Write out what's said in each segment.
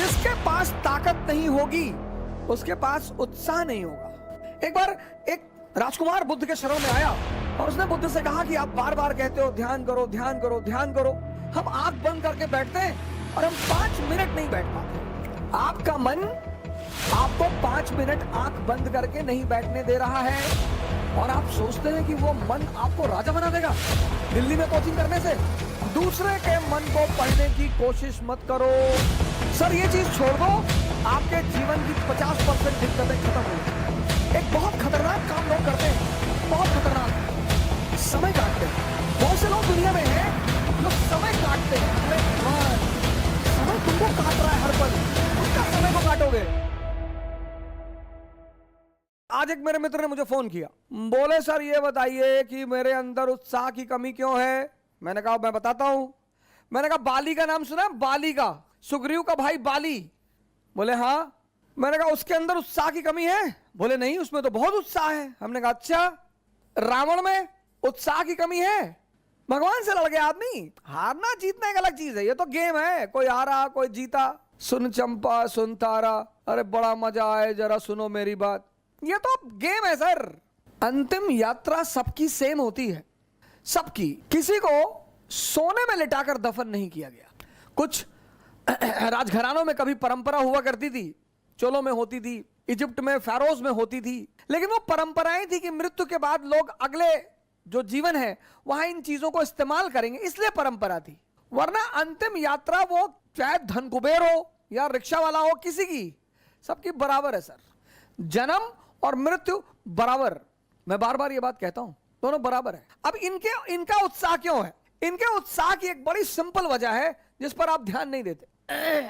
जिसके पास ताकत नहीं होगी उसके पास उत्साह नहीं होगा। एक बार एक राजकुमार बुद्ध के शरण में आया और उसने बुद्ध से कहा कि आप बार बार कहते हो ध्यान करो ध्यान करो ध्यान करो, हम आंख बंद करके बैठते हैं और हम 5 मिनट नहीं बैठ पाते। आपका मन आपको 5 मिनट आंख बंद करके नहीं बैठने दे रहा है और आप सोचते हैं कि वो मन आपको राजा बना देगा दिल्ली में कोचिंग करने से। दूसरे के मन को पढ़ने की कोशिश मत करो सर, ये चीज छोड़ दो, आपके जीवन की 50% दिक्कतें खत्म हो जाएंगी। एक बहुत खतरनाक काम लोग करते हैं, बहुत खतरनाक, समय काटते हैं। बहुत से लोग दुनिया में हैं जो समय काटते हैं। अरे भगवान, समय तुमको काट रहा है हर पल, उसका समय को काटोगे। आज एक मेरे मित्र ने मुझे फोन किया, बोले सर ये बताइए कि मेरे अंदर उत्साह की कमी क्यों है। मैंने कहा मैं बताता हूं। मैंने कहा बाली का नाम सुना, बाली का, सुग्रीव का भाई बाली। बोले हाँ। मैंने कहा उसके अंदर उत्साह की कमी है। बोले नहीं, उसमें तो बहुत उत्साह है। हमने कहा अच्छा, रावण में उत्साह की कमी है। भगवान से लड़ गया आदमी। हारना जीतना एक अलग चीज है, ये तो गेम है, कोई हारा कोई जीता। सुन चंपा सुन तारा, अरे बड़ा मजा आए जरा सुनो मेरी बात, ये तो गेम है सर। अंतिम यात्रा सबकी सेम होती है, सबकी। किसी को सोने में लिटाकर दफन नहीं किया गया। कुछ राजघरानों में कभी परंपरा हुआ करती थी, चोलों में होती थी, इजिप्ट में फेरोज में होती थी, लेकिन वो परंपराएं थी कि मृत्यु के बाद लोग अगले जो जीवन है वहां इन चीजों को इस्तेमाल करेंगे, इसलिए परंपरा थी। वरना अंतिम यात्रा वो चाहे धन कुबेर हो या रिक्शा वाला हो, किसी की, सबकी बराबर है सर। जन्म और मृत्यु बराबर, मैं बार बार ये बात कहता हूं, दोनों बराबर है। अब इनका उत्साह क्यों है? इनके उत्साह की एक बड़ी सिंपल वजह है जिस पर आप ध्यान नहीं देते,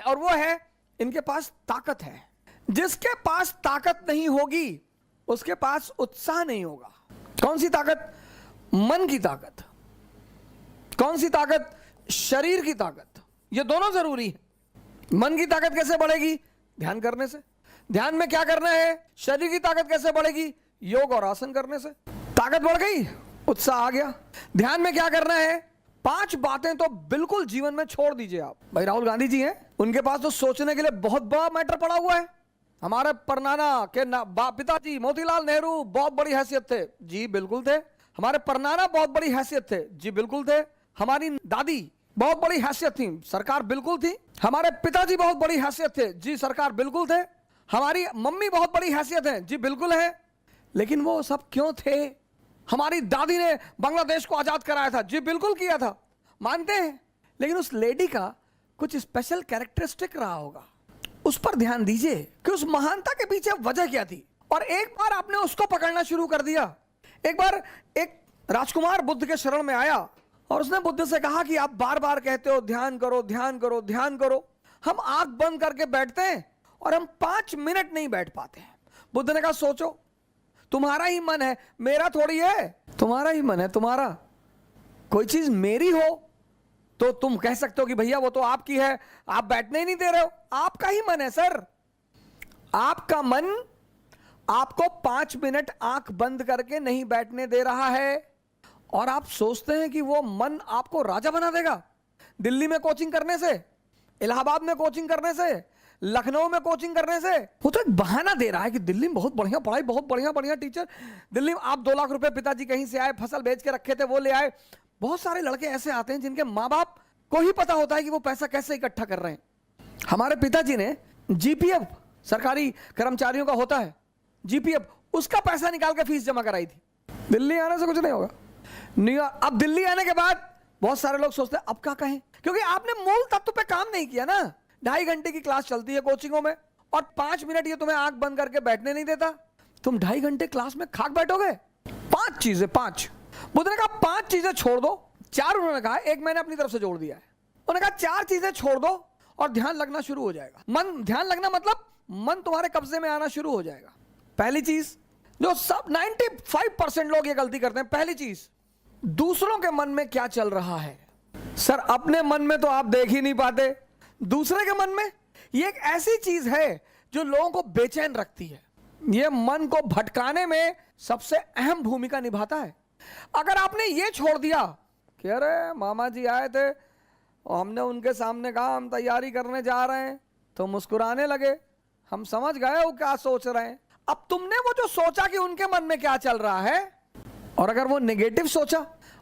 और वो है इनके पास ताकत है। जिसके पास ताकत नहीं होगी उसके पास उत्साह नहीं होगा। कौन सी ताकत? मन की ताकत। कौन सी ताकत? शरीर की ताकत। ये दोनों जरूरी है। मन की ताकत कैसे बढ़ेगी? ध्यान करने से। ध्यान में क्या करना है? शरीर की ताकत कैसे बढ़ेगी? योग और आसन करने से। ताकत बढ़ गई, उत्साह आ गया। ध्यान में क्या करना है? 5 बातें तो बिल्कुल जीवन में छोड़ दीजिए आप। भाई राहुल गांधी जी हैं, उनके पास तो सोचने के लिए बहुत बड़ा मैटर पड़ा हुआ है। हमारे परनाना के पिताजी मोतीलाल नेहरू बहुत बड़ी हैसियत थे, जी बिल्कुल थे। हमारे परनाना बहुत बड़ी हैसियत थे, जी बिल्कुल थे। हमारी दादी बहुत बड़ी हैसियत थी, सरकार बिल्कुल थी। हमारे पिताजी बहुत बड़ी हैसियत थे, जी सरकार बिल्कुल थे। हमारी मम्मी बहुत बड़ी हैसियत है, जी बिल्कुल है। लेकिन वो सब क्यों थे? हमारी दादी ने बांग्लादेश को आजाद कराया था, जी बिल्कुल किया था, मानते हैं। लेकिन उस लेडी का कुछ स्पेशल कैरेक्टरिस्टिक रहा होगा, उस पर ध्यान दीजिए कि उस महानता के पीछे वजह क्या थी। और एक बार आपने उसको पकड़ना शुरू कर दिया। एक बार एक राजकुमार बुद्ध के शरण में आया और उसने बुद्ध से कहा कि आप बार बार कहते हो ध्यान करो ध्यान करो ध्यान करो, हम आंख बंद करके बैठते हैं और हम 5 मिनट नहीं बैठ पाते हैं। बुद्ध ने कहा सोचो, तुम्हारा ही मन है, मेरा थोड़ी है। तुम्हारा ही मन है, तुम्हारा। कोई चीज मेरी हो तो तुम कह सकते हो कि भैया वो तो आपकी है, आप बैठने ही नहीं दे रहे हो। आपका ही मन है सर। आपका मन आपको 5 मिनट आंख बंद करके नहीं बैठने दे रहा है और आप सोचते हैं कि वो मन आपको राजा बना देगा दिल्ली में कोचिंग करने से, इलाहाबाद में कोचिंग करने से, लखनऊ में कोचिंग करने से। वो तो एक बहाना दे रहा है कि दिल्ली में बहुत बढ़िया पढ़ाई, बहुत बढ़िया बढ़िया टीचर। दिल्ली में आप 2 लाख रुपए पिताजी कहीं से आए, फसल बेच के रखे थे वो ले आए। बहुत सारे लड़के ऐसे आते हैं जिनके माँ बाप को ही पता होता है कि वो पैसा कैसे इकट्ठा कर रहे हैं। हमारे पिताजी ने जीपीएफ, सरकारी कर्मचारियों का होता है जीपीएफ, उसका पैसा निकाल के फीस जमा कराई थी। दिल्ली आने से कुछ नहीं होगा। अब दिल्ली आने के बाद बहुत सारे लोग सोचते हैं अब क्या कहें, क्योंकि आपने मूल तत्व पे काम नहीं किया ना। 2.5 घंटे की क्लास चलती है कोचिंगों में और 5 मिनट ये तुम्हें आंख बंद करके बैठने नहीं देता। तुम 2.5 घंटे क्लास में खाक बैठोगे। 5 चीजें, 5 बुद्ध ने कहा 5 चीजें छोड़ दो। 4 उन्होंने कहा, एक मैंने अपनी तरफ से जोड़ दिया है। उन्होंने कहा 4 चीजें छोड़ दो और ध्यान लगना शुरू हो जाएगा। मन, ध्यान लगना मतलब मन तुम्हारे कब्जे में आना शुरू हो जाएगा। पहली चीज जो सब 95% लोग ये गलती करते हैं, पहली चीज, दूसरों के मन में क्या चल रहा है। सर अपने मन में तो आप देख ही नहीं पाते, दूसरे के मन में। ये एक ऐसी चीज है जो लोगों को बेचैन रखती है। ये मन को भटकाने में सबसे अहम भूमिका निभाता है। अगर आपने ये छोड़ दिया कि अरे मामा जी आए थे और हमने उनके सामने कहा हम तैयारी करने जा रहे हैं, तो मुस्कुराने लगे। हम समझ गए वो क्या सोच रहे हैं। अब तुमने वो जो सोचा कि उनके मन में क्या चल रहा है, और अगर वो नेगेटिव सोचा,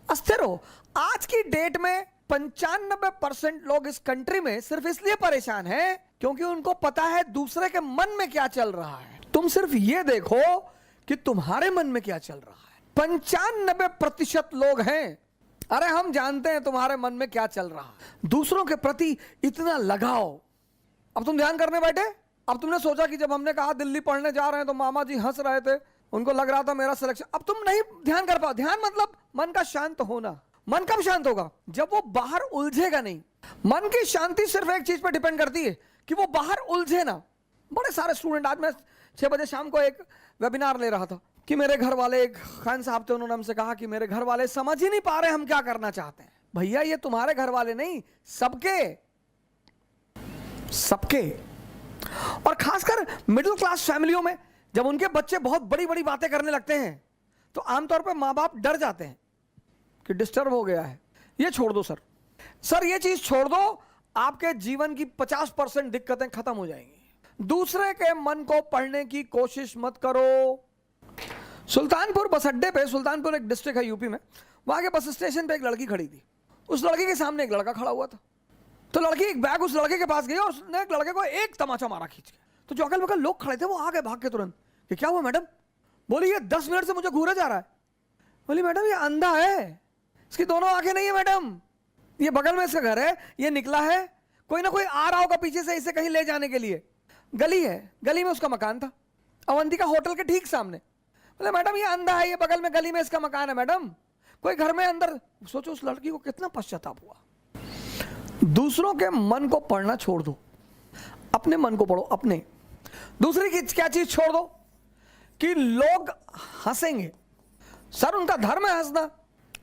अस्थिर हो। आज की डेट में 95% लोग इस कंट्री में सिर्फ इसलिए परेशान हैं क्योंकि उनको पता है दूसरे के मन में क्या चल रहा है। तुम सिर्फ ये देखो कि तुम्हारे मन में क्या चल रहा है। 95% लोग हैं, अरे हम जानते हैं तुम्हारे मन में क्या चल रहा है। दूसरों के प्रति इतना लगाव। अब तुम ध्यान करने बैठे। अब तुमने सोचा कि जब हमने कहा दिल्ली पढ़ने जा रहे हैं तो मामा जी हंस रहे थे, उनको लग रहा था मेरा सिलेक्शन। अब तुम नहीं ध्यान कर पाओ। ध्यान मतलब मन का शांत होना। मन कब शांत होगा? जब वो बाहर उलझेगा नहीं। मन की शांति सिर्फ एक चीज पर डिपेंड करती है कि वो बाहर उलझे ना। बड़े सारे स्टूडेंट, आज मैं 6 बजे शाम को एक वेबिनार ले रहा था कि मेरे घर वाले, एक खान साहब थे, उन्होंने हमसे कहा कि मेरे घर वाले समझ ही नहीं पा रहे हम क्या करना चाहते हैं। भैया ये तुम्हारे घर वाले नहीं, सबके और खासकर मिडिल क्लास फैमिलियों में जब उनके बच्चे बहुत बड़ी बड़ी बातें करने लगते हैं तो आमतौर पर माँ बाप डर जाते हैं कि डिस्टर्ब हो गया है। ये छोड़ दो सर, ये चीज छोड़ दो, आपके जीवन की 50% दिक्कतें खत्म हो जाएंगी। दूसरे के मन को पढ़ने की कोशिश मत करो। सुल्तानपुर बस अड्डे पे, सुल्तानपुर एक डिस्ट्रिक्ट है यूपी में, वहां के बस स्टेशन पे एक लड़की खड़ी थी। उस लड़की के सामने एक लड़का खड़ा हुआ था। तो लड़की एक बैग उस लड़के के पास गई और उसने एक लड़के को एक तमाचा मारा खींच के। तो जो अगल बगल लोग खड़े थे वो आ गए भाग के तुरंत कि क्या हुआ मैडम? बोली ये 10 मिनट से मुझे घूरे जा रहा है। बोली मैडम ये अंधा है, इसकी दोनों आंखें नहीं है मैडम, ये बगल में इसका घर है, ये निकला है, कोई ना कोई आ रहा होगा पीछे से इसे कहीं ले जाने के लिए। गली है, गली में उसका मकान था, अवंतिका होटल के ठीक सामने। बोले मैडम ये अंधा है, ये बगल में गली में इसका मकान है मैडम, कोई घर में अंदर। सोचो उस लड़की को कितना पश्चाताप हुआ। दूसरों के मन को पढ़ना छोड़ दो, अपने मन को पढ़ो। अपने दूसरी की क्या चीज छोड़ दो कि लोग हंसेंगे। सर उनका धर्म है हंसना,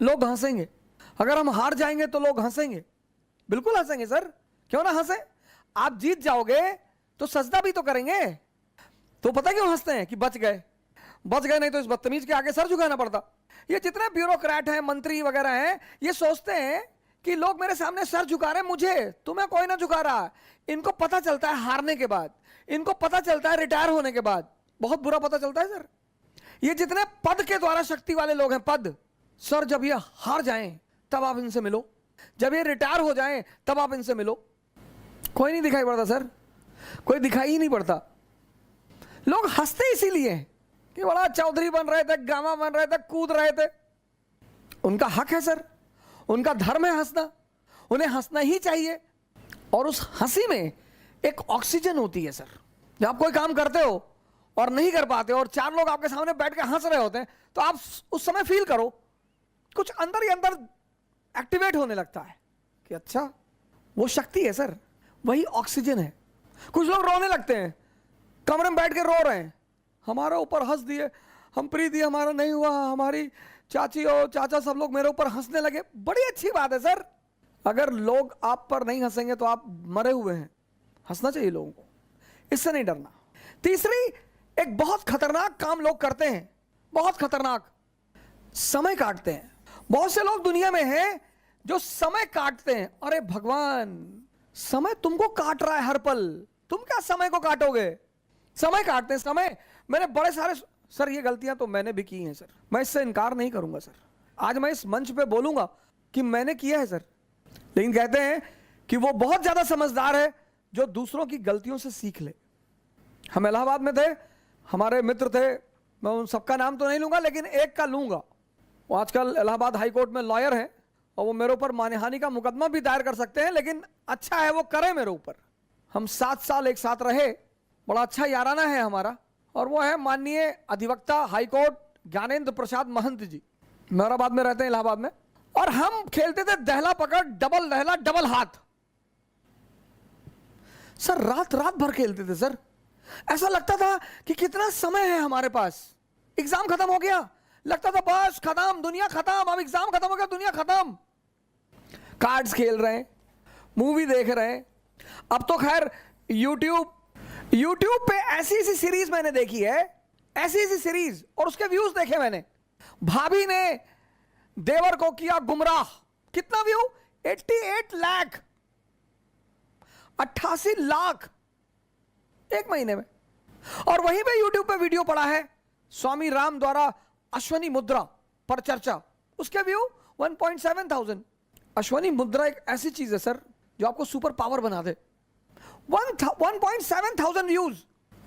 लोग हंसेंगे। अगर हम हार जाएंगे तो लोग हंसेंगे, बिल्कुल हंसेंगे सर, क्यों ना हंसे। आप जीत जाओगे तो सजदा भी तो करेंगे। तो पता क्यों हंसते हैं कि बच गए नहीं तो इस बदतमीज के आगे सर झुकाना पड़ता। ये जितने ब्यूरोक्रेट हैं, मंत्री वगैरह हैं, ये सोचते हैं कि लोग मेरे सामने सर झुका रहे हैं, मुझे, तुम्हें कोई ना झुका रहा। इनको पता चलता है हारने के बाद, इनको पता चलता है रिटायर होने के बाद, बहुत बुरा पता चलता है सर। ये जितने पद के द्वारा शक्ति वाले लोग हैं, पद, सर जब ये हार जाएं तब आप इनसे मिलो, जब ये रिटायर हो जाएं तब आप इनसे मिलो। कोई नहीं दिखाई पड़ता सर, कोई दिखाई ही नहीं पड़ता। लोग हंसते इसीलिए कि बड़ा चौधरी बन रहे थे, गामा बन रहे थे, कूद रहे थे। उनका हक है सर, उनका धर्म है हंसना, उन्हें हंसना ही चाहिए। और उस हंसी में एक ऑक्सीजन होती है सर। जब आप कोई काम करते हो और नहीं कर पाते हो और 4 लोग आपके सामने बैठ के हंस रहे होते हैं तो आप उस समय फील करो कुछ अंदर ही अंदर एक्टिवेट होने लगता है कि अच्छा वो शक्ति है सर, वही ऑक्सीजन है। कुछ लोग रोने लगते हैं, कमरे में बैठ के रो रहे हैं, हमारे ऊपर हंस दिए, हम प्रीति हमारा नहीं हुआ, हमारी चाची और चाचा सब लोग मेरे ऊपर हंसने लगे। बड़ी अच्छी बात है सर, अगर लोग आप पर नहीं हंसेंगे तो आप मरे हुए हैं। हंसना चाहिए लोगों को, इससे नहीं डरना। तीसरी, एक बहुत खतरनाक काम लोग करते हैं, बहुत खतरनाक, समय काटते हैं। बहुत से लोग दुनिया में हैं जो समय काटते हैं। अरे भगवान, समय तुमको काट रहा है हर पल, तुम क्या समय को काटोगे? समय काटते हैं, समय। मैंने बड़े सारे, सर ये गलतियां तो मैंने भी की हैं सर, मैं इससे इनकार नहीं करूंगा सर। आज मैं इस मंच पे बोलूंगा कि मैंने किया है सर, लेकिन कहते हैं कि वो बहुत ज्यादा समझदार है जो दूसरों की गलतियों से सीख ले। हम इलाहाबाद में थे, हमारे मित्र थे, मैं उन सबका नाम तो नहीं लूंगा लेकिन एक का लूंगा। वो आजकल इलाहाबाद हाई कोर्ट में लॉयर हैं और वो मेरे ऊपर मानहानि का मुकदमा भी दायर कर सकते हैं, लेकिन अच्छा है वो करे मेरे ऊपर। हम 7 साल एक साथ रहे, बड़ा अच्छा याराना है हमारा। और वो है माननीय अधिवक्ता हाईकोर्ट ज्ञानेंद्र प्रसाद महंत जी, मेहराबाद में रहते हैं, इलाहाबाद में। और हम खेलते थे दहला पकड़, डबल दहला, डबल हाथ। सर रात रात भर खेलते थे सर, ऐसा लगता था कि कितना समय है हमारे पास। एग्जाम खत्म हो गया, लगता था बस खत्म, दुनिया खत्म, अब एग्जाम खत्म हो गया, दुनिया खत्म। कार्ड्स खेल रहे हैं, मूवी देख रहे हैं। अब तो खैर यूट्यूब पे ऐसी ऐसी सीरीज मैंने देखी है, ऐसी ऐसी सीरीज, और उसके व्यूज देखे मैंने। भाभी ने देवर को किया गुमराह, कितना व्यू? 88 लाख, 88 लाख 1 महीने में। और वहीं पे यूट्यूब पे वीडियो पड़ा है स्वामी राम द्वारा अश्वनी मुद्रा पर चर्चा, उसके व्यू 1.7 अश्वनी मुद्रा एक ऐसी चीज है सर जो आपको सुपर पावर बना दे। 1.7 व्यूज।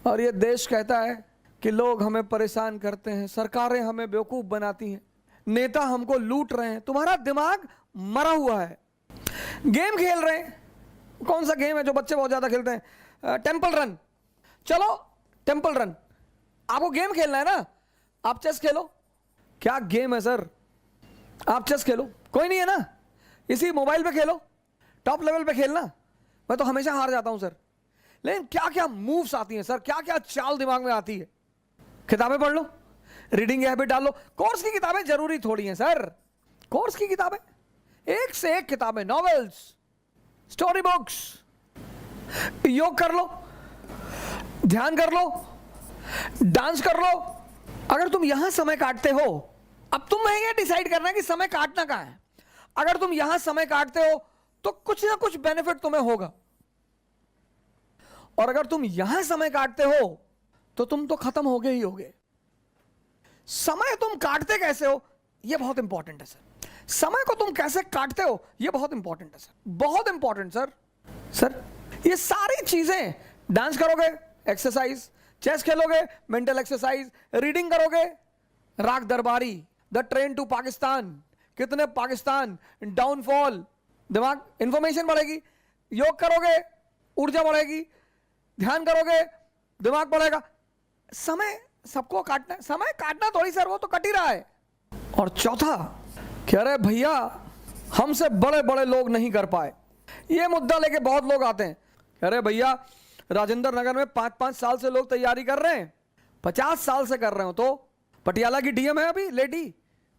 और ये देश कहता है कि लोग हमें परेशान करते हैं, सरकारें हमें बेवकूफ बनाती हैं, नेता हमको लूट रहे हैं। तुम्हारा दिमाग मरा हुआ है। गेम खेल रहे हैं, कौन सा गेम है जो बच्चे बहुत ज्यादा खेलते हैं? Temple run. चलो टेंपल रन, आपको गेम खेलना है ना, आप चेस खेलो। क्या गेम है सर? आप चेस खेलो, कोई नहीं है ना, इसी मोबाइल पे खेलो, टॉप लेवल पे खेलना। मैं तो हमेशा हार जाता हूं सर। लेकिन क्या क्या मूव्स आती हैं सर, क्या क्या चाल दिमाग में आती है। किताबें पढ़ लो, रीडिंग हैबिट डाल लो। कोर्स की किताबें जरूरी थोड़ी हैं सर। कोर्स की किताबें एक से एक किताबें, नॉवेल्स, स्टोरी बुक्स। योग कर लो, ध्यान कर लो, डांस कर लो। अगर तुम यहां समय काटते हो, अब तुम ये डिसाइड करना है कि समय काटना कहां है। अगर तुम यहां समय काटते हो तो कुछ ना कुछ बेनिफिट तुम्हें होगा, और अगर तुम यहां समय काटते हो तो तुम तो खत्म हो गए ही होगे। समय तुम काटते कैसे हो यह बहुत इंपॉर्टेंट है सर। समय को तुम कैसे काटते हो यह बहुत इंपॉर्टेंट है सर, बहुत इंपॉर्टेंट सर। सर ये सारी चीजें, डांस करोगे एक्सरसाइज, चेस खेलोगे मेंटल एक्सरसाइज, रीडिंग करोगे राग दरबारी, द ट्रेन टू पाकिस्तान, कितने पाकिस्तान, डाउनफॉल, दिमाग इंफॉर्मेशन बढ़ेगी। योग करोगे ऊर्जा बढ़ेगी, ध्यान करोगे दिमाग बढ़ेगा। समय सबको काटना है, समय काटना थोड़ी सर, वो तो कट ही रहा है। और चौथा, कह रहे भैया हमसे बड़े बड़े लोग नहीं कर पाए। ये मुद्दा लेके बहुत लोग आते हैं, कह रहे भैया राजेंद्र नगर में 5-5 साल से लोग तैयारी कर रहे हैं, 50 साल से कर रहे हो। तो पटियाला की डीएम है अभी लेडी,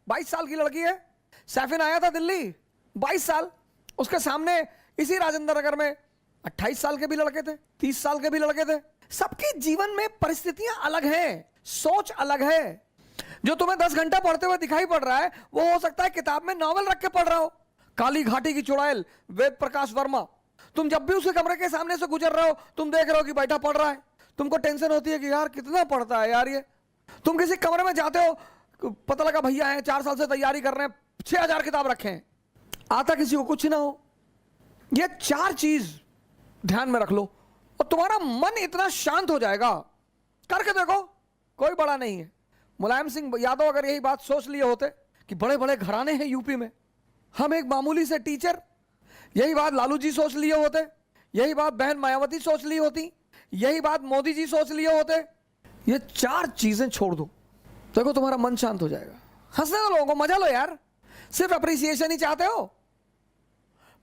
22 साल की लड़की है। सैफिन आया था दिल्ली, 22 साल। उसके सामने इसी राजेंद्र नगर में 28 साल के भी लड़के थे, 30 साल के भी लड़के थे। सबके जीवन में परिस्थितियां अलग हैं, सोच अलग है। जो तुम्हें 10 घंटा पढ़ते हुए दिखाई पड़ रहा है वो हो सकता है किताब में नॉवल रख के पढ़ रहा हो। काली घाटी की चुड़ैल, वेद प्रकाश वर्मा, तुम जब भी उसके कमरे के सामने से गुजर रहे हो तुम देख रहे हो कि बैठा पढ़ रहा है। तुमको टेंशन होती है कि यार कितना पढ़ता है यार ये। तुम किसी कमरे में जाते हो, पता लगा भैया है 4 साल से तैयारी कर रहे हैं, 6000 किताब रखे हैं, आता किसी को कुछ ना हो। ये 4 चीज ध्यान में रख लो और तुम्हारा मन इतना शांत हो जाएगा। करके देखो, कोई बड़ा नहीं है। मुलायम सिंह यादव अगर यही बात सोच लिए होते कि बड़े बड़े घराने हैं यूपी में, हम एक मामूली से टीचर, यही बात लालू जी सोच लिए होते, यही बात बहन मायावती सोच ली होती, यही बात मोदी जी सोच लिए होते। ये 4 चीजें छोड़ दो, देखो तुम्हारा मन शांत हो जाएगा। हंसने दो लोगों को, मजा लो यार। सिर्फ अप्रिसिएशन ही चाहते हो।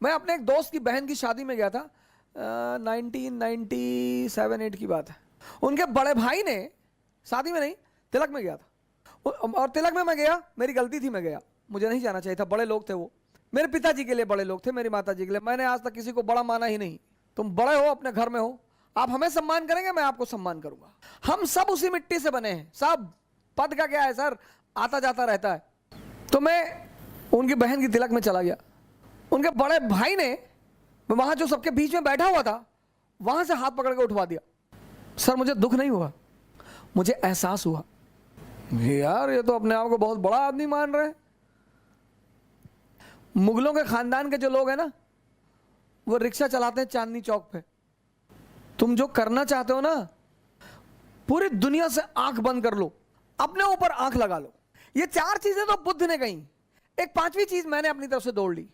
मैं अपने एक दोस्त की बहन की शादी में गया था, 1997-8 की बात है। उनके बड़े भाई ने, शादी में नहीं तिलक में गया था, और तिलक में मैं गया, मेरी गलती थी, मैं गया, मुझे नहीं जाना चाहिए था। बड़े लोग थे वो, मेरे पिताजी के लिए बड़े लोग थे, मेरी माता जी के लिए। मैंने आज तक किसी को बड़ा माना ही नहीं। तुम बड़े हो, अपने घर में हो, आप हमें सम्मान करेंगे, मैं आपको सम्मान करूंगा। हम सब उसी मिट्टी से बने हैं, सब। पद का क्या है सर, आता जाता रहता है। तो मैं उनकी बहन की तिलक में चला गया। उनके बड़े भाई ने वहां जो सबके बीच में बैठा हुआ था वहां से हाथ पकड़ के उठवा दिया। सर मुझे दुख नहीं हुआ, मुझे एहसास हुआ यार ये तो अपने आप को बहुत बड़ा आदमी मान रहे हैं। मुगलों के खानदान के जो लोग हैं ना, वो रिक्शा चलाते हैं चांदनी चौक पे। तुम जो करना चाहते हो ना, पूरी दुनिया से आंख बंद कर लो, अपने ऊपर आंख लगा लो। ये 4 चीजें तो बुद्ध ने कही, एक 5वीं चीज मैंने अपनी तरफ से दौड़ ली।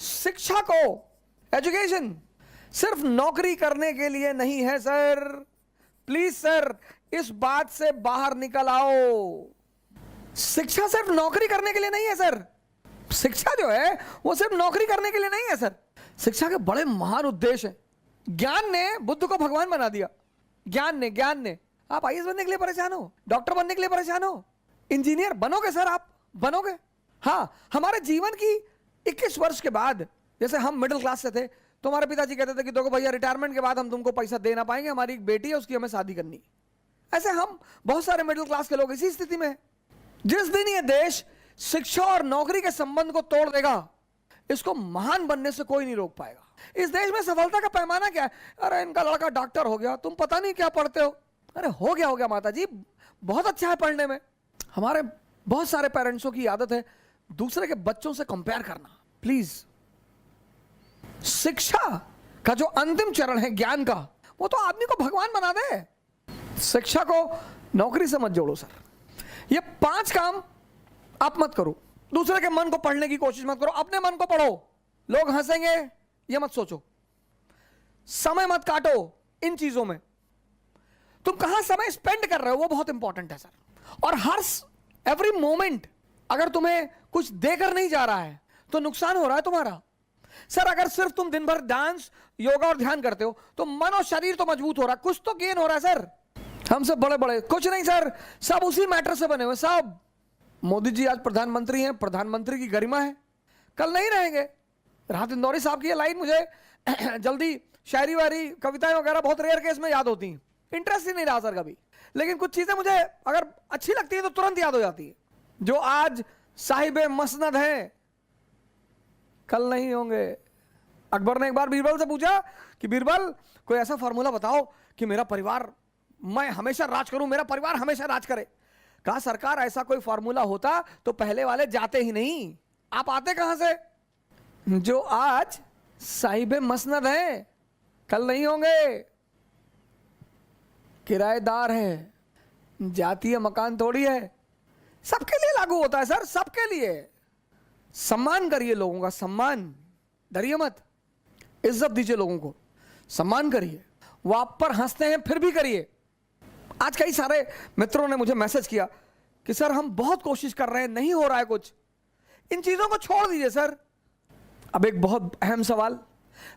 शिक्षा को, एजुकेशन सिर्फ नौकरी करने के लिए नहीं है सर। प्लीज सर इस बात से बाहर निकल आओ। शिक्षा सिर्फ नौकरी करने के लिए नहीं है सर। शिक्षा जो है वो सिर्फ नौकरी करने के लिए नहीं है सर। शिक्षा के बड़े महान उद्देश्य हैं। ज्ञान ने बुद्ध को भगवान बना दिया। ज्ञान ने आप आईएएस बनने के लिए परेशान हो, डॉक्टर बनने के लिए परेशान हो, इंजीनियर बनोगे सर, आप बनोगे। हाँ, हमारे जीवन की 21 वर्ष के बाद, जैसे हम मिडिल क्लास से थे तो हमारे पिताजी कहते थे कि देखो भैया रिटायरमेंट के बाद हम तुमको पैसा दे ना पाएंगे, हमारी एक बेटी है उसकी हमें शादी करनी। ऐसे हम बहुत सारे मिडिल क्लास के लोग इसी स्थिति में हैं। जिस दिन ये देश शिक्षा और नौकरी के संबंध को तोड़ देगा, इसको महान बनने से कोई नहीं रोक पाएगा। इस देश में सफलता का पैमाना क्या है? अरे इनका लड़का डॉक्टर हो गया, तुम पता नहीं क्या पढ़ते हो। अरे हो गया माता जी, बहुत अच्छा है पढ़ने में। हमारे बहुत सारे पेरेंट्सों की आदत है दूसरे के बच्चों से कंपेयर करना। प्लीज, शिक्षा का जो अंतिम चरण है ज्ञान का, वो तो आदमी को भगवान बना दे। शिक्षा को नौकरी से मत जोड़ो सर। ये 5 काम आप मत करो। दूसरे के मन को पढ़ने की कोशिश मत करो, अपने मन को पढ़ो। लोग हंसेंगे ये मत सोचो, समय मत काटो इन चीजों में। तुम कहां समय स्पेंड कर रहे हो वो बहुत इंपॉर्टेंट है सर। और हर एवरी मोमेंट अगर तुम्हें कुछ देकर नहीं जा रहा है तो नुकसान हो रहा है तुम्हारा। सर अगर सिर्फ तुम दिन भर डांस, योगा और ध्यान करते हो तो मन और शरीर तो मजबूत हो रहा है, कुछ तो गेन हो रहा है सर। हम सब बड़े बड़े कुछ नहीं सर, सब उसी मैटर से बने हुए सब। मोदी जी आज प्रधानमंत्री हैं, प्रधानमंत्री की गरिमा है, कल नहीं रहेंगे। राहत इंदौरी साहब की ये लाइन मुझे जल्दी शायरी वायरी कविताएं वगैरह बहुत रेयर केस में याद होती हैं, इंटरेस्ट ही नहीं रहा सर कभी। लेकिन कुछ चीजें मुझे अगर अच्छी लगती है तो तुरंत याद हो जाती है। जो आज साहिबे मसनद हैं कल नहीं होंगे। अकबर ने एक बार बीरबल से पूछा कि बीरबल कोई ऐसा फॉर्मूला बताओ कि मेरा परिवार, मैं हमेशा राज करूं, मेरा परिवार हमेशा राज करे। कहा सरकार ऐसा कोई फॉर्मूला होता तो पहले वाले जाते ही नहीं, आप आते कहां से? जो आज साहिबे मसनद हैं कल नहीं होंगे, किराएदार है, जातीय मकान थोड़ी है। सबके लिए लागू होता है सर, सबके लिए। सम्मान करिए लोगों का, सम्मान, डरिए मत, इज्जत दीजिए लोगों को, सम्मान करिए। वो आप पर हंसते हैं फिर भी करिए। आज कई सारे मित्रों ने मुझे मैसेज किया कि सर हम बहुत कोशिश कर रहे हैं, नहीं हो रहा है कुछ। इन चीजों को छोड़ दीजिए सर। अब एक बहुत अहम सवाल,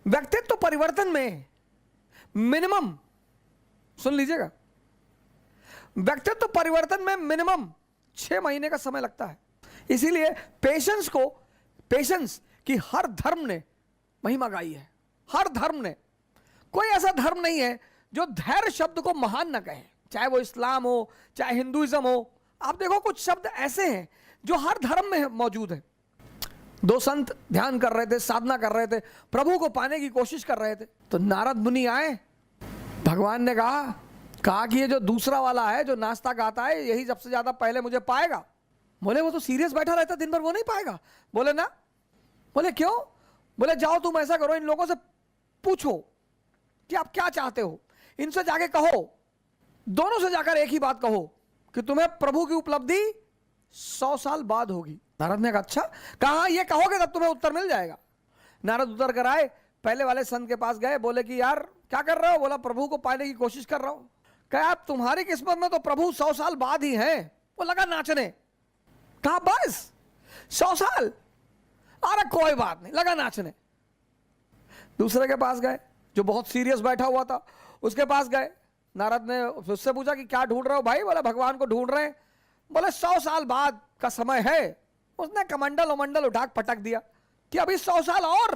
व्यक्तित्व परिवर्तन में मिनिमम, सुन लीजिएगा, व्यक्तित्व परिवर्तन में मिनिमम 6 महीने का समय लगता है। इसीलिए पेशेंस की हर धर्म ने महिमा गाई है। हर धर्म ने, कोई ऐसा धर्म नहीं है जो धैर्य शब्द को महान ना कहे, चाहे वो इस्लाम हो चाहे हिंदुइज्म हो। आप देखो कुछ शब्द ऐसे हैं जो हर धर्म में मौजूद है। 2 संत ध्यान कर रहे थे, साधना कर रहे थे, प्रभु को पाने की कोशिश कर रहे थे, तो नारद मुनि आए। भगवान ने कहा कि ये जो दूसरा वाला है जो नाश्ता गाता है यही सबसे ज्यादा पहले मुझे पाएगा। बोले वो तो सीरियस बैठा रहता दिन भर, वो नहीं पाएगा। बोले ना। बोले क्यों? बोले जाओ तुम ऐसा करो, इन लोगों से पूछो कि आप क्या चाहते हो, इनसे जाके कहो, दोनों से जाकर एक ही बात कहो कि तुम्हें प्रभु की उपलब्धि 100 साल बाद होगी। नारद ने कहा अच्छा, कहा ये कहोगे तब तुम्हें उत्तर मिल जाएगा। नारद उतर कर आए, पहले वाले संत के पास गए, बोले कि यार क्या कर रहे हो? बोला प्रभु को पाने की कोशिश कर रहा हूं। कहा आप तुम्हारी किस्मत में तो प्रभु 100 साल बाद ही है। वो लगा नाचने। कहा बस 100 साल? अरे कोई बात नहीं, लगा नाचने। दूसरे के पास गए जो बहुत सीरियस बैठा हुआ था, उसके पास गए। नारद ने उससे पूछा कि क्या ढूंढ रहे हो भाई? बोला भगवान को ढूंढ रहे हैं। बोले 100 साल बाद का समय है। उसने कमंडल उमंडल उठा पटक दिया कि अभी 100 साल और।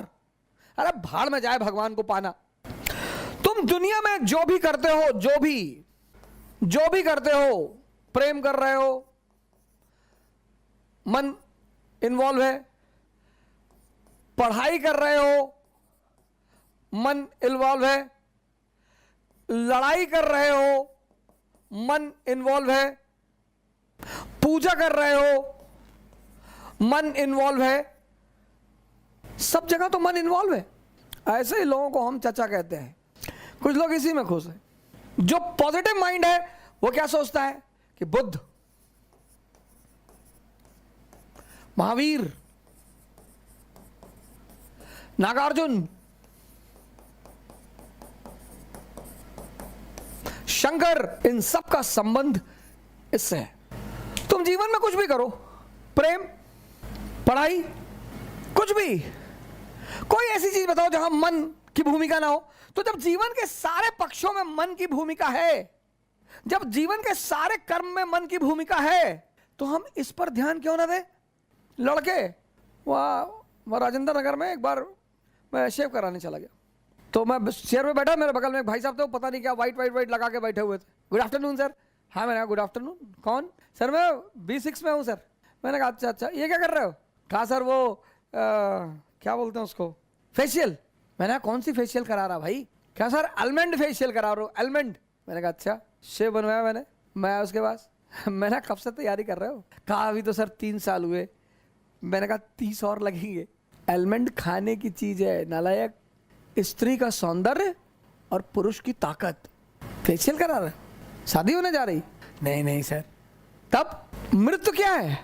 अरे भाड़ में जाए भगवान को पाना। तुम दुनिया में जो भी करते हो, जो भी करते हो, प्रेम कर रहे हो, मन इन्वॉल्व है, पढ़ाई कर रहे हो, मन इन्वॉल्व है, लड़ाई कर रहे हो, मन इन्वॉल्व है, पूजा कर रहे हो, मन इन्वॉल्व है, सब जगह तो मन इन्वॉल्व है। ऐसे ही लोगों को हम चचा कहते हैं। कुछ लोग इसी में खुश हैं। जो पॉजिटिव माइंड है वो क्या सोचता है कि बुद्ध, महावीर, नागार्जुन, शंकर, इन सब का संबंध इससे है। तुम जीवन में कुछ भी करो, प्रेम, पढ़ाई, कुछ भी, कोई ऐसी चीज बताओ जहां मन की भूमिका ना हो। तो जब जीवन के सारे पक्षों में मन की भूमिका है, जब जीवन के सारे कर्म में मन की भूमिका है, तो हम इस पर ध्यान क्यों ना दें? लड़के वहां राजेंद्र नगर में एक बार मैं शेव कराने चला गया, तो मैं चेयर में बैठा, मेरे बगल में एक भाई साहब थे, वो पता नहीं क्या वाइट लगा के बैठे हुए थे। Good afternoon sir. हाँ मैंने कहा गुड आफ्टरनून। कौन? सर मैं B6 में हूँ सर। मैंने कहा अच्छा, ये क्या कर रहे हो? कहा सर वो क्या बोलते हैं उसको, फेशियल। मैंने कहा कौन सी फेशियल करा रहा भाई? क्या सर अलमंड फेशियल करा रहा हूँ, अलमंड। मैंने कहा अच्छा, शेव बनवाया मैंने। मैं उसके पास मैंने कब से तैयारी कर रहे हो? कहा अभी तो सर 3 साल हुए। मैंने कहा 30 और लगेंगे। अलमंड खाने की चीज है नालायक, स्त्री का सौंदर्य और पुरुष की ताकत। फेशियल करा रहा, शादी होने जा रही? नहीं नहीं सर। तब मृत्यु क्या है?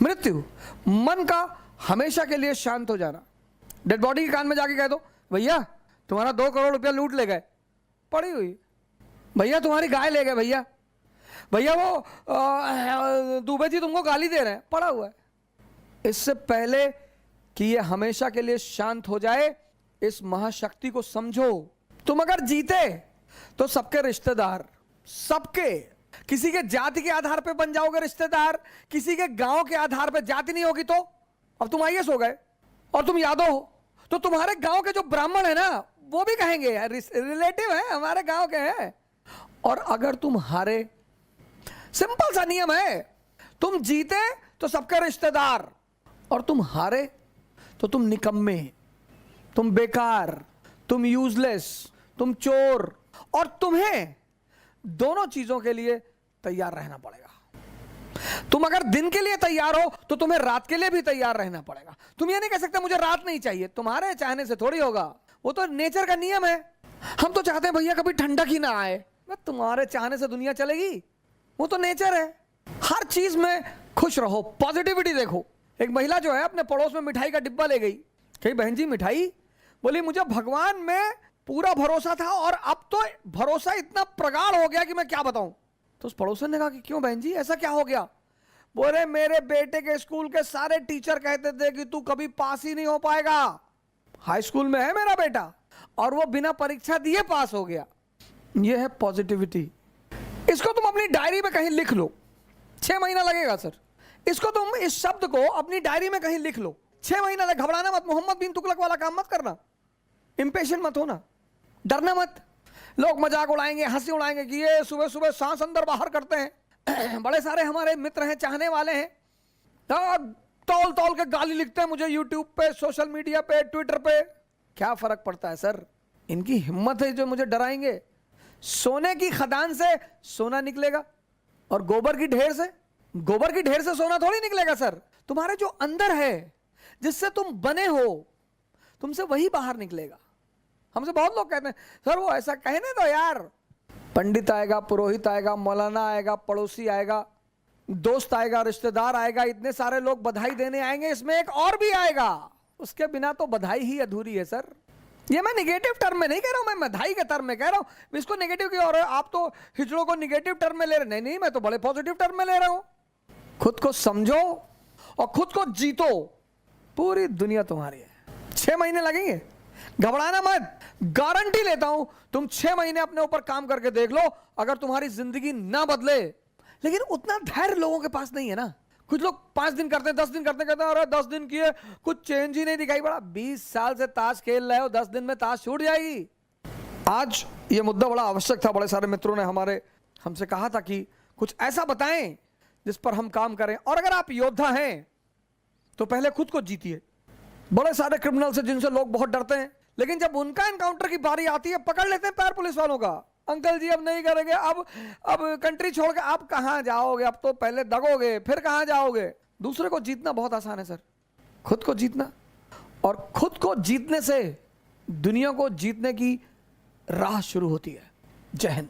मृत्यु मन का हमेशा के लिए शांत हो जाना। डेड बॉडी के कान में जाके कह दो भैया तुम्हारा 2 करोड़ रुपया लूट ले गए, पड़ी हुई। भैया तुम्हारी गाय ले गए, भैया भैया वो दुबे जी तुमको गाली दे रहे हैं, पड़ा हुआ है। इससे पहले कि ये हमेशा के लिए शांत हो जाए, इस महाशक्ति को समझो। तुम अगर जीते तो सबके रिश्तेदार, सबके, किसी के जाति के आधार पे बन जाओगे रिश्तेदार, किसी के गांव के आधार पे। जाति नहीं होगी तो अब तुम आईएएस हो गए और तुम यादव हो तो तुम्हारे गांव के जो ब्राह्मण है ना वो भी कहेंगे रिलेटिव है, हमारे गांव के हैं। और अगर तुम हारे, सिंपल सा नियम है, तुम जीते तो सबके रिश्तेदार और तुम हारे तो तुम निकम्मे, तुम बेकार, तुम यूजलेस, तुम चोर। और तुम्हें दोनों चीजों के लिए तैयार रहना पड़ेगा। तुम अगर दिन के लिए तैयार हो तो तुम्हें रात के लिए भी तैयार रहना पड़ेगा। तुम ये नहीं कह सकते मुझे रात नहीं चाहिए, तुम्हारे चाहने से थोड़ी होगा, वो तो नेचर का नियम है। हम तो चाहते हैं भैया कभी ठंडक ही ना आए, तुम्हारे चाहने से दुनिया चलेगी? वो तो नेचर है। हर चीज में खुश रहो, पॉजिटिविटी देखो। एक महिला जो है अपने पड़ोस में मिठाई का डिब्बा ले गई, कही बहन जी मिठाई? बोली मुझे भगवान में पूरा भरोसा था और अब तो भरोसा इतना प्रगाढ़ हो गया कि मैं क्या बताऊं। तो उस पड़ोसन ने कहा कि क्यों बहन जी ऐसा क्या हो गया? बोले मेरे बेटे के स्कूल के सारे टीचर कहते थे कि तू कभी पास ही नहीं हो पाएगा। हाई स्कूल में है मेरा बेटा और वो बिना परीक्षा दिए पास हो गया। ये है पॉजिटिविटी। इसको तुम अपनी डायरी में कहीं लिख लो। 6 महीना लगेगा सर। इसको तुम, इस शब्द को अपनी डायरी में कहीं लिख लो। 6 महीना लगे। घबराना मत, मोहम्मद बिन तुगलक वाला काम मत करना, इंपेशेंट मत होना, डरना मत। लोग मजाक उड़ाएंगे, हंसी उड़ाएंगे कि ये सुबह सुबह सांस अंदर बाहर करते हैं। बड़े सारे हमारे मित्र हैं, चाहने वाले हैं, तौल तौल के गाली लिखते हैं मुझे यूट्यूब पे, सोशल मीडिया पे, ट्विटर पे। क्या फर्क पड़ता है सर? इनकी हिम्मत है जो मुझे डराएंगे। सोने की खदान से सोना निकलेगा और गोबर की ढेर से सोना थोड़ी निकलेगा सर। तुम्हारे जो अंदर है, जिससे तुम बने हो, तुमसे वही बाहर निकलेगा। हमसे बहुत लोग कहते हैं सर वो ऐसा कहने दो यार। पंडित आएगा, पुरोहित आएगा, मौलाना आएगा, पड़ोसी आएगा, दोस्त आएगा, रिश्तेदार आएगा, इतने सारे लोग बधाई देने आएंगे, इसमें एक और भी आएगा। उसके बिना तो बधाई ही अधूरी है सर। ये मैं निगेटिव टर्म में नहीं कह रहा हूं, मैं बधाई के टर्म में कह रहा हूं। इसको नेगेटिव की और आप तो हिजड़ों को निगेटिव टर्म में ले रहे। नहीं, मैं तो बड़े पॉजिटिव टर्म में ले रहा हूं। खुद को समझो और खुद को जीतो, पूरी दुनिया तुम्हारी है। 6 महीने लगेंगे, घबराना मत। गारंटी लेता हूं, तुम 6 महीने अपने ऊपर काम करके देख लो, अगर तुम्हारी जिंदगी ना बदले। लेकिन उतना धैर्य लोगों के पास नहीं है ना। कुछ लोग 5 दिन करते हैं, 10 दिन करते कहते हैं अरे 10 दिन किए कुछ चेंज ही नहीं दिखाई पड़ा। 20 साल से ताश खेल रहे हो, 10 दिन में ताश छूट जाएगी। आज ये मुद्दा बड़ा आवश्यक था। बड़े सारे मित्रों ने हमसे कहा था कि कुछ ऐसा बताएं जिस पर हम काम करें। और अगर आप योद्धा हैं तो पहले खुद को जीतिए। बड़े सारे क्रिमिनल से जिनसे लोग बहुत डरते हैं, लेकिन जब उनका एनकाउंटर की बारी आती है पकड़ लेते हैं पैर पुलिस वालों का। अंकल जी अब नहीं करेंगे, अब कंट्री छोड़ के आप कहां जाओगे? अब तो पहले दगोगे, फिर कहां जाओगे? दूसरे को जीतना बहुत आसान है सर, खुद को जीतना। और खुद को जीतने से दुनिया को जीतने की राह शुरू होती है। जय हिंद।